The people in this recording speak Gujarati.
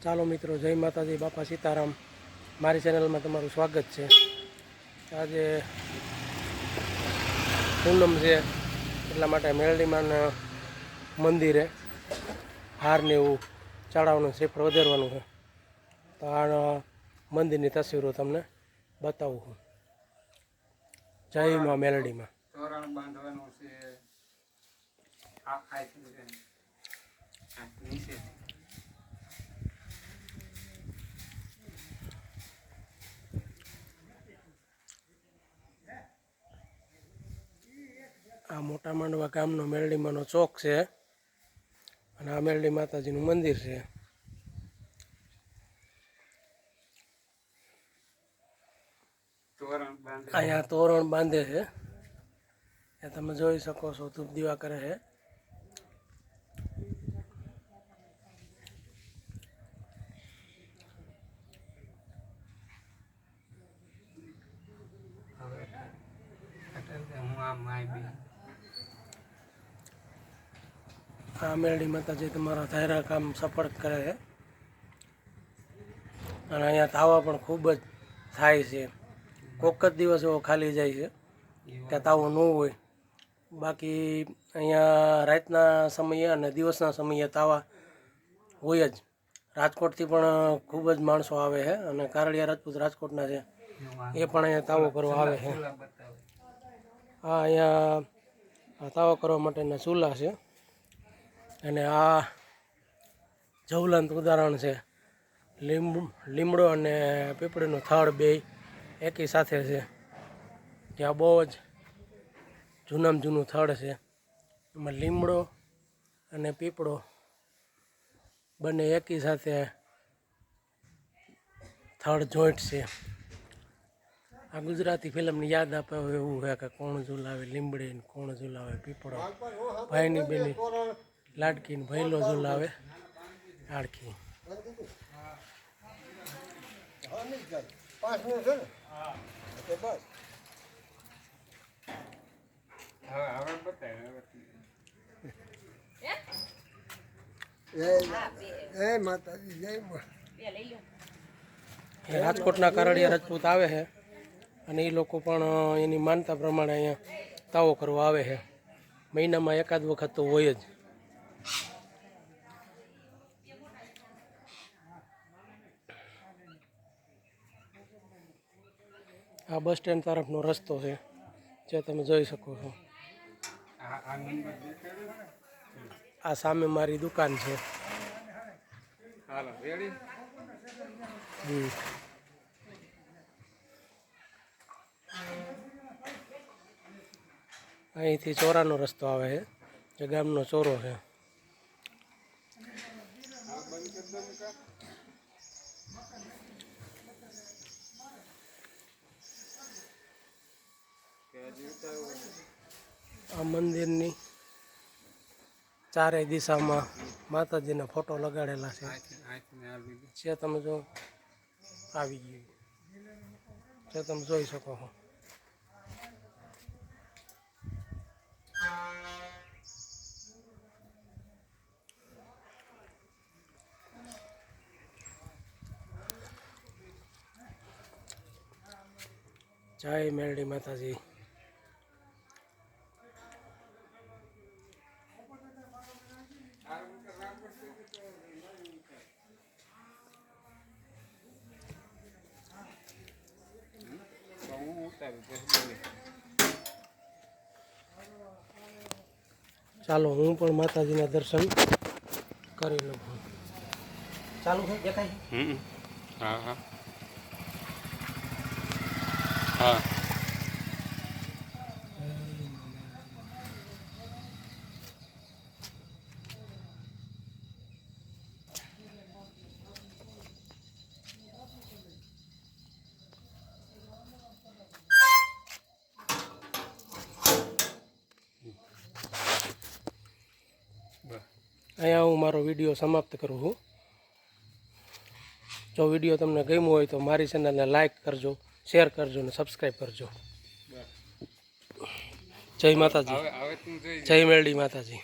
ચાલો મિત્રો, જય માતાજી, બાપા સીતારામ. મારી ચેનલમાં તમારું સ્વાગત છે. આજે પૂનમ છે એટલા માટે મેલડીમાના મંદિરે હારને એવું ચડાવવાનું, શ્રીફળ વધારવાનું છે. તો આ મંદિરની તસવીરો તમને બતાવું છું. જય માં મેલડીમાં. તોરણ બાંધવાનું છે. આ મોટા માંડવા ગામનો મેલડીમાનો ચોક છે અને આ મેલડી માતાજીનું મંદિર છે. અહીંયા તોરણ બાંધે છે, એ તમે જોઈ શકો છો. ધૂપ દીવા કરે છે. આ મેલડી માતાજી તમારા ધાયરા કામ સફળ કરે છે અને અહીંયા તાવા પણ ખૂબ જ થાય છે. કોક જ દિવસ એવો ખાલી જાય છે ત્યાં તાવો ન હોય. બાકી અહીંયા રાતના સમયે અને દિવસના સમયે તાવા હોય જ. રાજકોટથી પણ ખૂબ જ માણસો આવે છે અને કારડિયા રાજપૂત રાજકોટના છે, એ પણ અહીંયા તાવો કરવા આવે છે. આ અહીંયા તાવો કરવા માટેના ચૂલા છે અને આ જવલંત ઉદાહરણ છે. લીમડો અને પીપળીનું થડ બે એકી સાથે છે. ત્યાં બહુ જ જૂનામાં જૂનું થડ છે. એમાં લીમડો અને પીપળો બંને એકી સાથે થડ જોઈન્ટ છે. આ ગુજરાતી ફિલ્મની યાદ આપે એવું છે કે કોણ ઝુલાવે લીમડી, કોણ ઝુલાવે પીપળો, ભાઈની બેની લાડકી ને ભૈલો ઝુલાવે આડકી. રાજકોટના કારડિયા રાજપૂત આવે છે અને એ લોકો પણ એની માનતા પ્રમાણે અહીંયા તાવો કરવા આવે છે. મહિનામાં એકાદ વખત તો હોય જ. આ બસ સ્ટેન્ડ તરફનો રસ્તો છે જે તમે જોઈ શકો છો. આ સામે મારી દુકાન છે. અહીંથી ચોરાનો રસ્તો આવે છે, જે ગામનો ચોરો છે. આ મંદિરની ચારેય દિશામાં માતાજીના ફોટો લગાડેલા છે, જે તમે જો આવી ગયું, જે તમે જોઈ શકો છો. જય મેલડી માતાજી. ચાલો હું પણ માતાજીના દર્શન કરી લઉં. ચાલુ છે દેખાય? હા હા હા. અહીંયા હું મારો વિડીયો સમાપ્ત કરું છું. જો વિડીયો તમને ગમ્યો હોય તો મારી ચેનલને લાઈક કરજો, શેર કરજો અને સબસ્ક્રાઈબ કરજો. જય માતાજી, જય મેલડી માતાજી.